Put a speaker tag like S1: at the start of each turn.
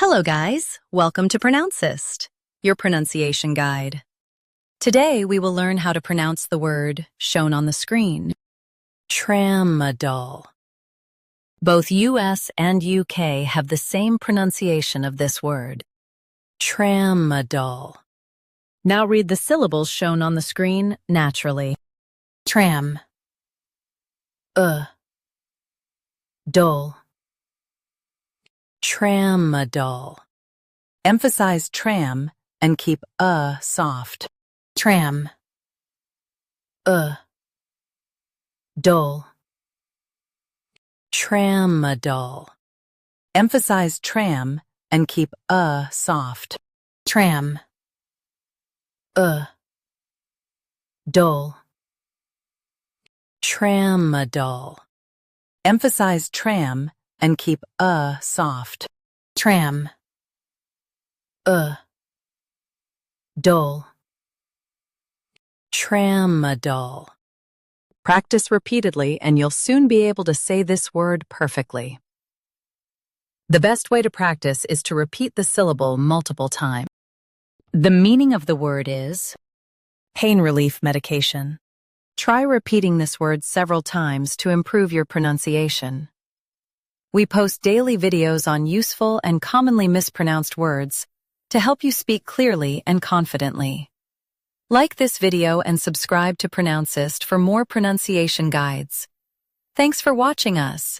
S1: Hello guys, welcome to Pronouncist, your pronunciation guide. Today we will learn how to pronounce the word shown on the screen, TRAMADOL. Both US and UK have the same pronunciation of this word, TRAMADOL. Now read the syllables shown on the screen naturally. Tram, dol. TRAMADOL. Emphasize tram and keep soft. Tram, dol. TRAMADOL. Emphasize tram and keep soft. Tram, dol. TRAMADOL. Emphasize tram and keep soft. Tram, dol. TRAMADOL. Practice repeatedly and you'll soon be able to say this word perfectly. The best way to practice is to repeat the syllable multiple times. The meaning of the word is pain relief medication. Try repeating this word several times to improve your pronunciation. We post daily videos on useful and commonly mispronounced words to help you speak clearly and confidently. Like this video and subscribe to Pronouncist for more pronunciation guides. Thanks for watching us.